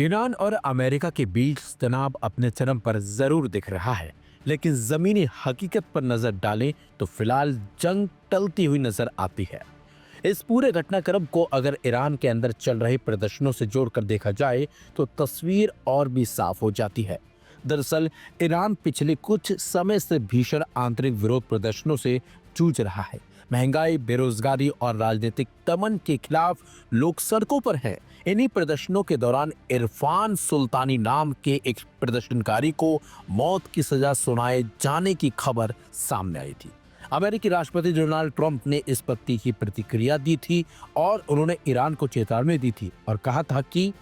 Iran और America के बीच तनाव अपने चरम पर जरूर दिख रहा है, लेकिन जमीनी हकीकत पर नजर डालें तो फिलहाल जंग टलती हुई नजर आती है। इस पूरे घटनाक्रम को अगर ईरान के अंदर चल रहे प्रदर्शनों से जोड़कर देखा जाए तो तस्वीर और भी साफ हो जाती है। दरअसल ईरान पिछले कुछ समय से भीषण आंतरिक विरोध प्रदर्शनों से जूझ रहा है। महंगाई, बेरोजगारी और राजनीतिक दमन के खिलाफ लोग सड़कों पर हैं। इन्हीं प्रदर्शनों के दौरान इरफान सुल्तानी नाम के एक प्रदर्शनकारी को मौत की सजा सुनाए जाने की खबर सामने आई थी। अमेरिकी राष्ट्रपति डोनाल्ड ट्रंप ने इस पर तीखी प्रतिक्रिया दी थी और उन्होंने ईरान को चेतावनी दी थी और कहा था कि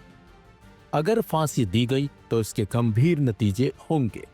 अगर फांसी दी गई तो इसके गंभीर नतीजे होंगे।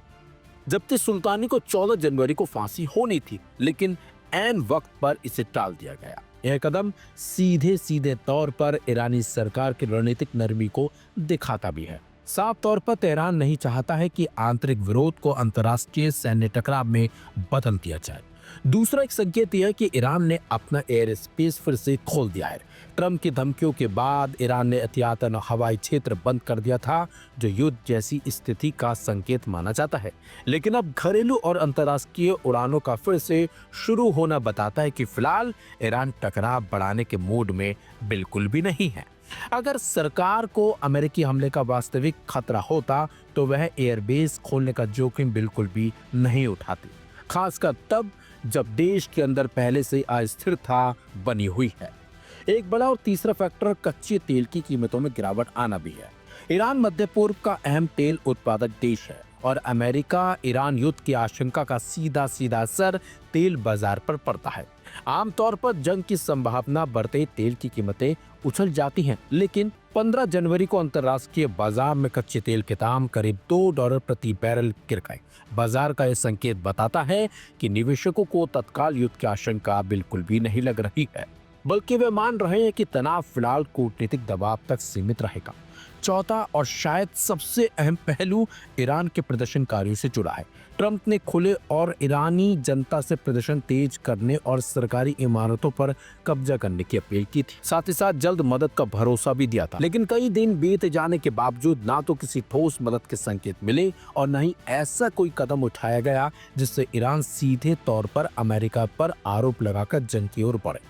जबकि सुल्तानी को 14 जनवरी को फांसी होनी थी, लेकिन ऐन वक्त पर इसे टाल दिया गया। यह कदम सीधे सीधे तौर पर ईरानी सरकार की रणनीतिक नरमी को दिखाता भी है। साफ तौर पर तेहरान नहीं चाहता है कि आंतरिक विरोध को अंतर्राष्ट्रीय सैन्य टकराव में बदल दिया जाए। दूसरा एक संकेत यह है कि ईरान ने अपना एयर स्पेस फिर से खोल दिया है। ट्रंप की धमकियों के बाद ईरान ने एहतियातन हवाई क्षेत्र बंद कर दिया था, जो युद्ध जैसी स्थिति का संकेत माना जाता है। लेकिन अब घरेलू और अंतर्राष्ट्रीय उड़ानों का फिर से शुरू होना बताता है कि फिलहाल ईरान टकराव बढ़ाने के मूड में बिल्कुल भी नहीं है। अगर सरकार को अमेरिकी हमले का वास्तविक खतरा होता तो वह एयरबेस खोलने का जोखिम बिल्कुल भी नहीं उठाती, खासकर तब जब देश के अंदर पहले से अस्थिरता बनी हुई है। एक बड़ा और तीसरा फैक्टर कच्चे तेल की कीमतों में गिरावट आना भी है। ईरान मध्य पूर्व का अहम तेल उत्पादक देश है और अमेरिका ईरान युद्ध की आशंका का सीधा सीधा असर तेल बाजार पर पड़ता है। आमतौर पर जंग की संभावना बढ़ते तेल की कीमतें उछल जाती हैं, लेकिन 15 जनवरी को अंतर्राष्ट्रीय बाजार में कच्चे तेल के दाम करीब $2 प्रति बैरल गिर गए। बाजार का यह संकेत बताता है कि निवेशकों को तत्काल युद्ध की आशंका बिल्कुल भी नहीं लग रही है, बल्कि वे मान रहे हैं कि तनाव फिलहाल कूटनीतिक दबाव तक सीमित रहेगा। चौथा और शायद सबसे अहम पहलू ईरान के प्रदर्शनकारियों से जुड़ा है। ट्रंप ने खुले और ईरानी जनता से प्रदर्शन तेज करने और सरकारी इमारतों पर कब्जा करने की अपील की थी। साथ ही साथ जल्द मदद का भरोसा भी दिया था, लेकिन कई दिन बीत जाने के बावजूद ना तो किसी ठोस मदद के संकेत मिले और न ही ऐसा कोई कदम उठाया गया जिससे ईरान सीधे तौर पर अमेरिका पर आरोप लगाकर जंग की ओर बढ़े।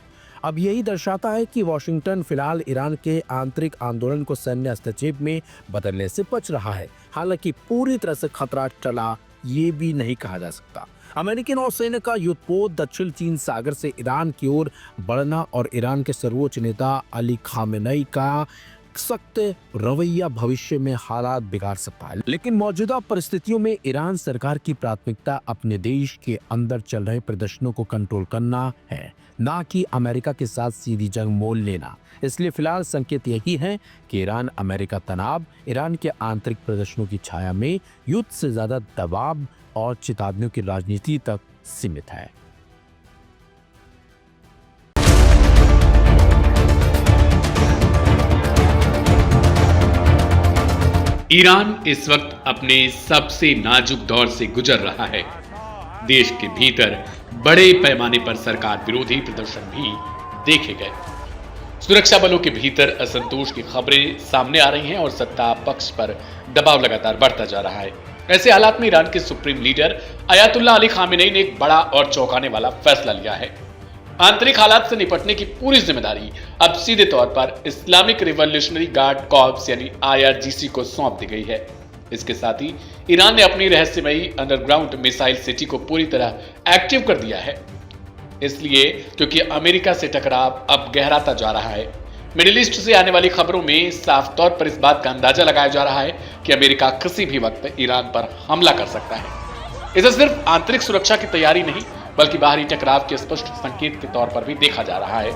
अब यही दर्शाता है कि वॉशिंगटन फिलहाल ईरान के आंतरिक आंदोलन को सैन्य हस्तक्षेप में बदलने से बच रहा है। हालांकि पूरी तरह से खतरा टला ये भी नहीं कहा जा सकता। अमेरिकी नौसेना का युद्धपोत दक्षिण चीन सागर से ईरान की ओर बढ़ना और ईरान के सर्वोच्च नेता अली खामेनेई का सख्त रवैया भविष्य में हालात बिगाड़ सकता है। लेकिन मौजूदा परिस्थितियों में ईरान सरकार की प्राथमिकता अपने देश के अंदर चल रहे प्रदर्शनों को कंट्रोल करना है, ना कि अमेरिका के साथ सीधी जंग मोल लेना। इसलिए फिलहाल संकेत यही है कि ईरान अमेरिका तनाव ईरान के आंतरिक प्रदर्शनों की छाया में युद्ध से ज्यादा दबाव और चेतावनियों की राजनीति तक सीमित है। ईरान इस वक्त अपने सबसे नाजुक दौर से गुजर रहा है। देश के भीतर बड़े पैमाने पर सरकार विरोधी प्रदर्शन भी देखे गए। सुरक्षा बलों के भीतर असंतोष की खबरें सामने आ रही हैं और सत्ता पक्ष पर दबाव लगातार बढ़ता जा रहा है। ऐसे हालात में ईरान के supreme leader Ayatollah Ali Khamenei ने एक बड़ा और चौंकाने वाला फैसला लिया है। आंतरिक हालात से निपटने की पूरी जिम्मेदारी अब सीधे तौर पर इस्लामिक रिवॉल्यूशनरी गार्ड कॉर्प्स यानी IRGC को सौंप दी गई है। इसके साथ ही ईरान ने अपनी रहस्यमयी अंडरग्राउंड मिसाइल सिटी को पूरी तरह एक्टिव कर दिया है, इसलिए क्योंकि अमेरिका से टकराव अब गहराता जा रहा है। मिडिल ईस्ट से आने वाली खबरों में साफ तौर पर इस बात का अंदाजा लगाया जा रहा है कि अमेरिका किसी भी वक्त ईरान पर हमला कर सकता है। इसे सिर्फ आंतरिक सुरक्षा की तैयारी नहीं बल्कि बाहरी टकराव के स्पष्ट संकेत के तौर पर भी देखा जा रहा है।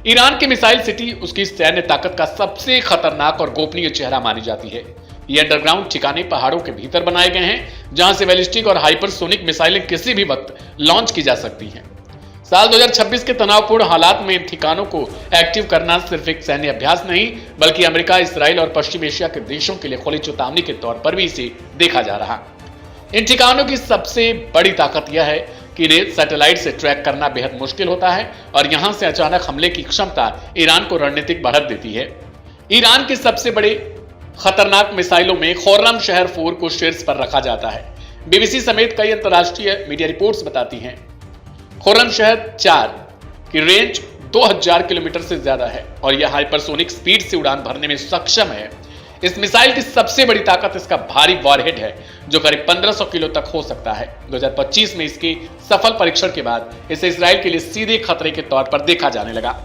ईरान की मिसाइल सिटी उसकी सैन्य ताकत का सबसे खतरनाक और गोपनीय चेहरा मानी जाती है। ये अंडरग्राउंड ठिकाने पहाड़ों के भीतर बनाए गए हैं, जहां से बैलिस्टिक और हाइपरसोनिक मिसाइलें किसी भी वक्त लॉन्च की जा सकती हैं। साल 2026 के तनावपूर्ण हालात में ठिकानों को एक्टिव करना सिर्फ एक सैन्य अभ्यास नहीं बल्कि अमेरिका, इसराइल और पश्चिम एशिया के देशों के लिए खुली चेतावनी के तौर पर भी इसे देखा जा रहा। इन ठिकानों की सबसे बड़ी ताकत यह है कि इन्हें सैटेलाइट से ट्रैक करना बेहद मुश्किल होता है और यहां से अचानक हमले की क्षमता ईरान को रणनीतिक बढ़त देती है। ईरान के सबसे बड़े खतरनाक मिसाइलों में खुर्रम शहर 4 को शीर्ष पर रखा जाता है। बीबीसी समेत कई अंतर्राष्ट्रीय मीडिया रिपोर्ट्स बताती हैं खुर्रम शहर 4 की रेंज 2000 किलोमीटर से ज्यादा है और यह हाइपरसोनिक स्पीड से उड़ान भरने में सक्षम है। इस मिसाइल की सबसे बड़ी ताकत इसका भारी वॉरहेड है जो करीब 1500 किलो तक हो सकता है। 2025 में इसके सफल परीक्षण के बाद इसे इजराइल के लिए सीधे खतरे के तौर पर देखा जाने लगा।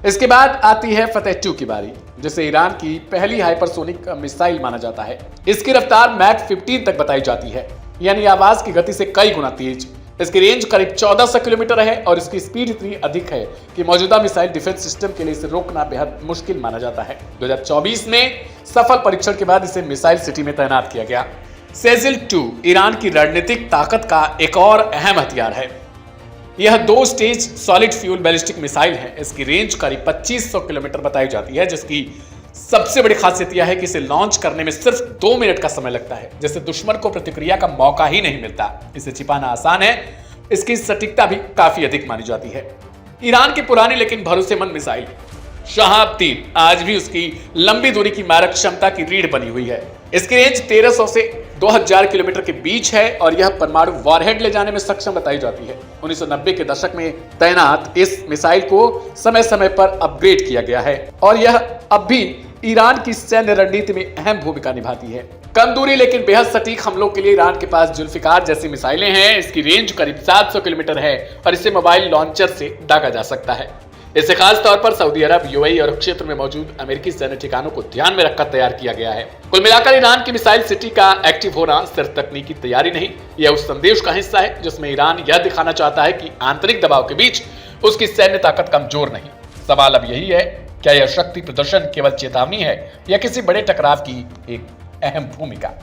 इसके बाद आती है फतेह 2 की बारी, जिसे ईरान की पहली हाइपरसोनिक मिसाइल माना जाता है। इसकी रफ्तार मैक 15 तक बताई जाती है, यानी आवाज की गति से कई गुना तेज। इसकी रेंज करीब 1400 किलोमीटर है और इसकी स्पीड इतनी अधिक है कि मौजूदा मिसाइल डिफेंस सिस्टम के लिए इसे रोकना बेहद मुश्किल माना जाता है। 2024 में सफल परीक्षण के बाद इसे मिसाइल सिटी में तैनात किया गया। सेजिल 2 ईरान की रणनीतिक ताकत का एक और अहम हथियार है। यह 2 stage solid fuel ballistic missile है। इसकी रेंज करीब 2500 किलोमीटर बताई जाती है, जिसकी सबसे बड़ी खासियत यह है कि इसे लॉन्च करने में सिर्फ 2 मिनट का समय लगता है, जिससे दुश्मन को प्रतिक्रिया का मौका ही नहीं मिलता। इसे छिपाना आसान है। इसकी सटीकता भी काफी अधिक मानी जाती है। ईरान की पुरानी लेकिन भरोसेमंद मिसाइल शहाब 3 आज भी उसकी लंबी दूरी की मारक क्षमता की रीढ़ बनी हुई है। इसकी रेंज 1300 से 2000 किलोमीटर के बीच है और यह परमाणु वॉरहेड ले जाने में सक्षम बताई जाती है। 1990 के दशक में तैनात इस मिसाइल को समय समय पर अपग्रेड किया गया है और यह अब भी ईरान की सैन्य रणनीति में अहम भूमिका निभाती है। कम दूरी लेकिन बेहद सटीक हमलों के लिए ईरान के पास जुल्फिकार जैसी मिसाइलें हैं। इसकी रेंज करीब 700 किलोमीटर है और इसे मोबाइल लॉन्चर से दागा जा सकता है। इसे खास तौर पर सऊदी अरब, यूएई और क्षेत्र में मौजूद अमेरिकी सैन्य ठिकानों को ध्यान में रखकर तैयार किया गया है। कुल मिलाकर ईरान की मिसाइल सिटी का एक्टिव होना सिर्फ तकनीकी तैयारी नहीं, यह उस संदेश का हिस्सा है जिसमें ईरान यह दिखाना चाहता है कि आंतरिक दबाव के बीच उसकी सैन्य ताकत कमजोर नहीं। सवाल अब यही है, क्या यह शक्ति प्रदर्शन केवल चेतावनी है या किसी बड़े टकराव की एक अहम भूमिका?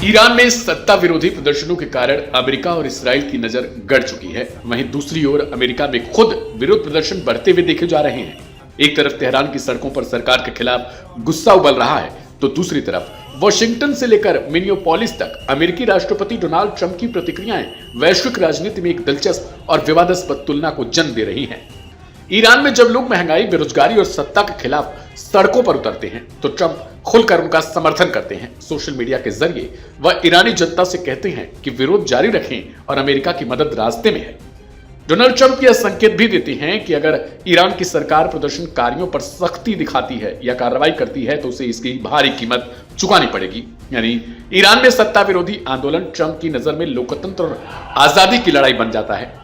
ईरान में सत्ता विरोधी प्रदर्शनों के कारण अमेरिका और इसराइल की नजर गड़ चुकी है। वहीं दूसरी ओर अमेरिका में खुद विरोध प्रदर्शन बढ़ते हुए देखे जा रहे हैं। एक तरफ तेहरान की सड़कों पर सरकार के खिलाफ गुस्सा उबल रहा है, तो दूसरी तरफ वॉशिंगटन से लेकर मिनियोपोलिस तक अमेरिकी राष्ट्रपति डोनाल्ड ट्रंप की प्रतिक्रियाएं वैश्विक राजनीति में एक दिलचस्प और विवादास्पद तुलना को जन्म दे रही हैं। ईरान में जब लोग महंगाई, बेरोजगारी और सत्ता के खिलाफ सड़कों पर उतरते हैं तो ट्रंप खुलकर उनका समर्थन करते हैं। सोशल मीडिया के जरिए वह ईरानी जनता से कहते हैं कि विरोध जारी रखें और अमेरिका की मदद रास्ते में है। डोनाल्ड ट्रंप यह संकेत भी देते हैं कि अगर ईरान की सरकार प्रदर्शनकारियों पर सख्ती दिखाती है या कार्रवाई करती है तो उसे इसकी भारी कीमत चुकानी पड़ेगी। यानी ईरान में सत्ता विरोधी आंदोलन ट्रंप की नजर में लोकतंत्र और आजादी की लड़ाई बन जाता है।